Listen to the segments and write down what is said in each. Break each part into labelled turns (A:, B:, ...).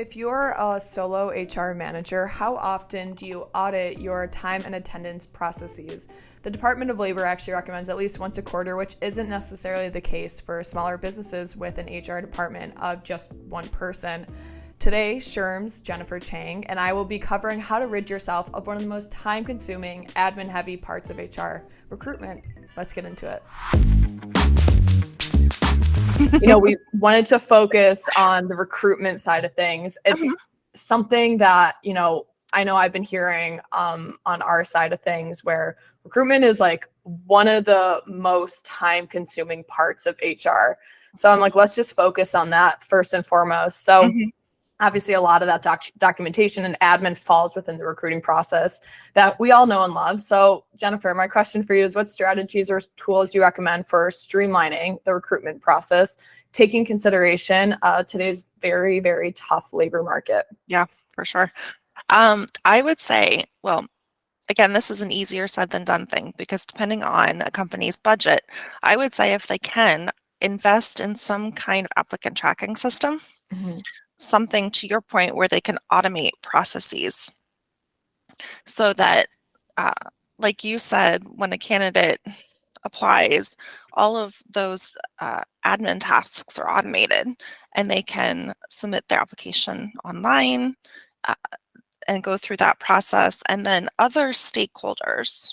A: If you're a solo HR manager, how often do you audit your time and attendance processes? The Department of Labor actually recommends at least once a quarter, which isn't necessarily the case for smaller businesses with an HR department of just one person. Today, SHRM's Jennifer Chang and I will be covering how to rid yourself of one of the most time-consuming, admin-heavy parts of HR, recruitment. Let's get into it. We wanted to focus on the recruitment side of things. It's something that, I know I've been hearing on our side of things where recruitment is like one of the most time consuming parts of HR. So I'm like, let's just focus on that first and foremost. So obviously a lot of that documentation and admin falls within the recruiting process that we all know and love. So Jennifer, my question for you is, what strategies or tools do you recommend for streamlining the recruitment process, taking consideration today's very, very tough labor market?
B: Yeah, for sure. I would say, well, again, this is an easier said than done thing because depending on a company's budget, I would say if they can invest in some kind of applicant tracking system, something to your point where they can automate processes so that, like you said, when a candidate applies, all of those admin tasks are automated and they can submit their application online and go through that process. And then other stakeholders,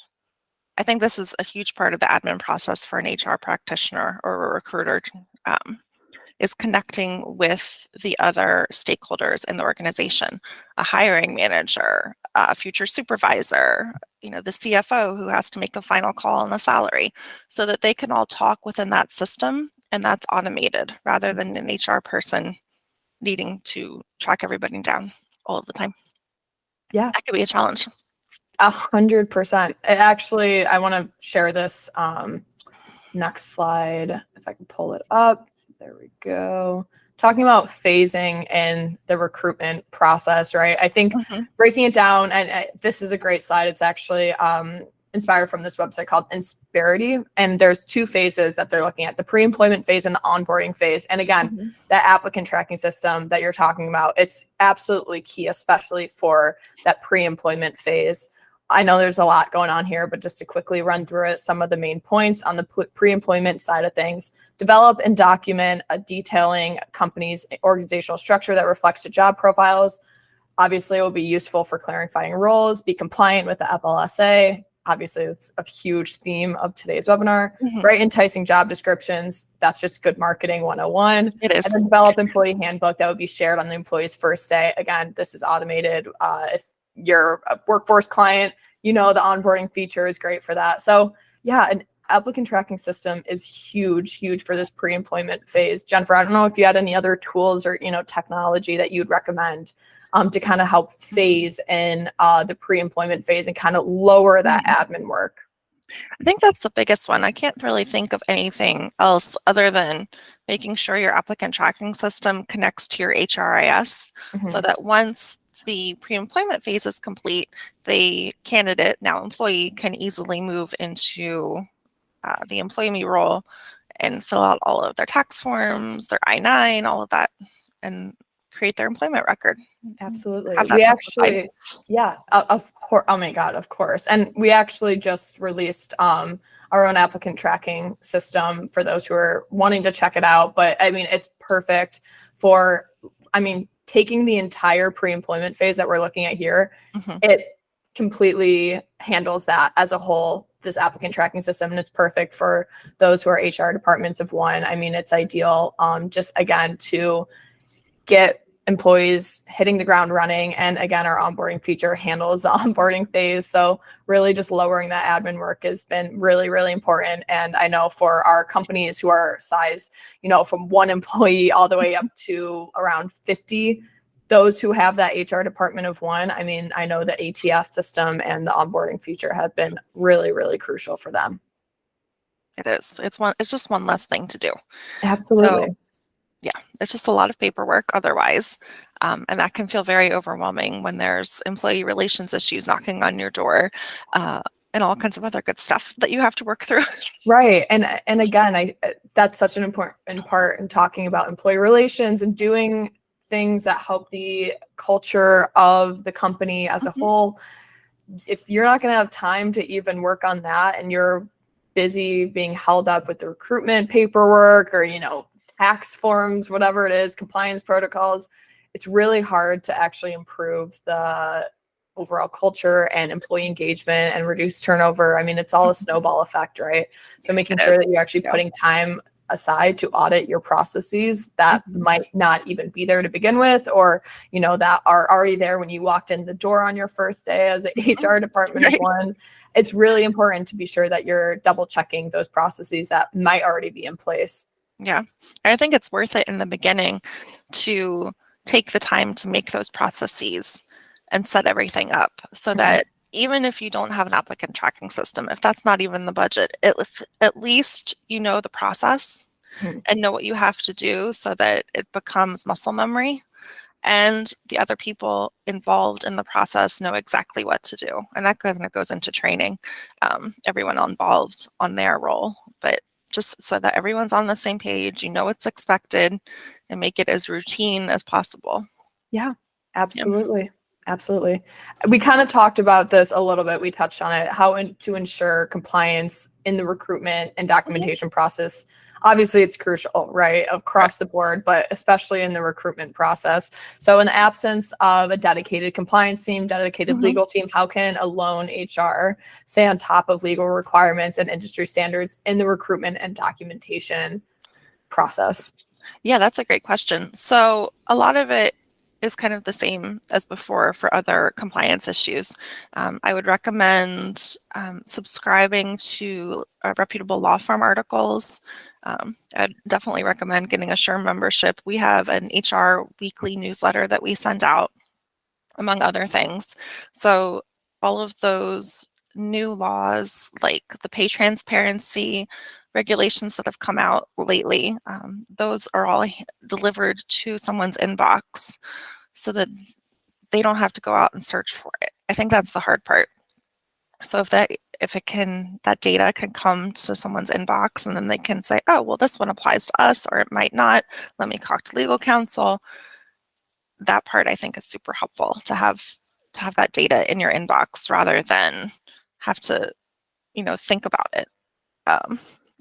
B: I think this is a huge part of the admin process for an HR practitioner or a recruiter, is connecting with the other stakeholders in the organization, a hiring manager, a future supervisor, the CFO who has to make the final call on the salary, so that they can all talk within that system and that's automated rather than an HR person needing to track everybody down all of the time.
A: Yeah.
B: That could be a challenge.
A: 100%. Actually, I want to share this next slide, if I can pull it up. There we go. Talking about phasing and the recruitment process, right? I think breaking it down, and this is a great slide. It's actually inspired from this website called Insperity. And there's two phases that they're looking at, the pre-employment phase and the onboarding phase. And again, that applicant tracking system that you're talking about, it's absolutely key, especially for that pre-employment phase. I know there's a lot going on here, but just to quickly run through it, some of the main points on the pre-employment side of things: develop and document a detailing company's organizational structure that reflects the job profiles. Obviously, it will be useful for clarifying roles, be compliant with the FLSA. Obviously, it's a huge theme of today's webinar. Write enticing job descriptions. That's just good marketing 101.
B: It is.
A: And then develop employee handbook that would be shared on the employee's first day. Again, this is automated. If you're a workforce client, the onboarding feature is great for that. So yeah, an applicant tracking system is huge for this pre-employment phase. Jennifer, I don't know if you had any other tools or, technology that you'd recommend to kind of help phase in the pre-employment phase and kind of lower that admin work.
B: I think that's the biggest one. I can't really think of anything else other than making sure your applicant tracking system connects to your HRIS so that once the pre-employment phase is complete, the candidate, now employee, can easily move into the employee role and fill out all of their tax forms, their I-9, all of that, and create their employment record.
A: Absolutely. We actually, of course. Oh my God, of course. And we actually just released our own applicant tracking system for those who are wanting to check it out. But I mean, it's perfect for, taking the entire pre-employment phase that we're looking at here. It completely handles that as a whole, this applicant tracking system, and it's perfect for those who are HR departments of one. It's ideal just again to get employees hitting the ground running. And again, our onboarding feature handles the onboarding phase. So really just lowering that admin work has been really, really important. And I know for our companies who are size, from one employee all the way up to around 50, those who have that HR department of one, I know the ATS system and the onboarding feature have been really, really crucial for them.
B: It is. It's just one less thing to do.
A: Absolutely.
B: So, yeah, it's just a lot of paperwork otherwise. And that can feel very overwhelming when there's employee relations issues knocking on your door and all kinds of other good stuff that you have to work through.
A: Right. And again, that's such an important part in talking about employee relations and doing things that help the culture of the company as a whole. If you're not going to have time to even work on that, and you're busy being held up with the recruitment paperwork or, tax forms, whatever it is, compliance protocols, it's really hard to actually improve the overall culture and employee engagement and reduce turnover. I mean, it's all a snowball effect, right? So making sure that you're actually putting time aside to audit your processes that might not even be there to begin with, or, that are already there when you walked in the door on your first day as an HR department of one. It's really important to be sure that you're double checking those processes that might already be in place.
B: Yeah. I think it's worth it in the beginning to take the time to make those processes and set everything up so that even if you don't have an applicant tracking system, if that's not even the budget, at least the process and know what you have to do so that it becomes muscle memory, and the other people involved in the process know exactly what to do. And that kind of goes into training everyone involved on their role, but just so that everyone's on the same page, what's expected, and make it as routine as possible.
A: Yeah, absolutely. Yeah. Absolutely. We kind of talked about this a little bit. We touched on it, how to ensure compliance in the recruitment and documentation process. Obviously, it's crucial, right, across the board, but especially in the recruitment process. So in the absence of a dedicated compliance team, dedicated legal team, how can a lone HR stay on top of legal requirements and industry standards in the recruitment and documentation process?
B: Yeah, that's a great question. So a lot of it is kind of the same as before for other compliance issues. I would recommend subscribing to reputable law firm articles. I'd definitely recommend getting a SHRM membership. We have an HR weekly newsletter that we send out, among other things. So all of those new laws, like the pay transparency regulations that have come out lately, those are all delivered to someone's inbox so that they don't have to go out and search for it. I think that's the hard part. So that data can come to someone's inbox, and then they can say, oh, well, this one applies to us, or it might not. Let me talk to legal counsel. That part I think is super helpful to have that data in your inbox rather than have to, think about it.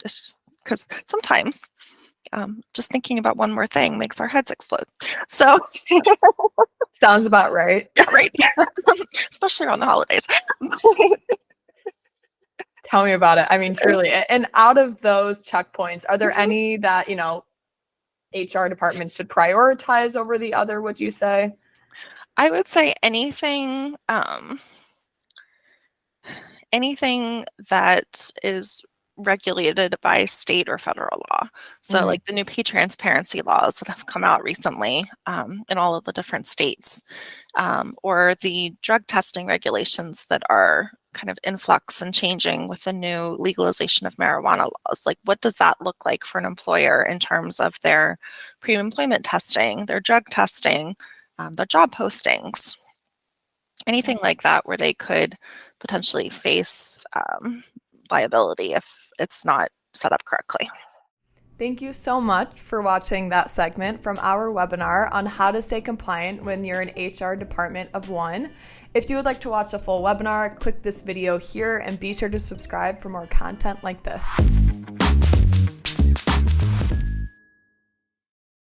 B: It's just because sometimes just thinking about one more thing makes our heads explode. So
A: sounds about right.
B: Yeah, right. Especially around the holidays.
A: Tell me about it. I mean, truly. And out of those checkpoints, are there any that, HR departments should prioritize over the other, would you say?
B: I would say anything that is regulated by state or federal law. So like the new pay transparency laws that have come out recently in all of the different states, or the drug testing regulations that are kind of in flux and changing with the new legalization of marijuana laws. Like, what does that look like for an employer in terms of their pre-employment testing, their drug testing, their job postings, anything like that where they could potentially face liability if it's not set up correctly.
A: Thank you so much for watching that segment from our webinar on how to stay compliant when you're an HR department of one. If you would like to watch the full webinar, click this video here and be sure to subscribe for more content like this.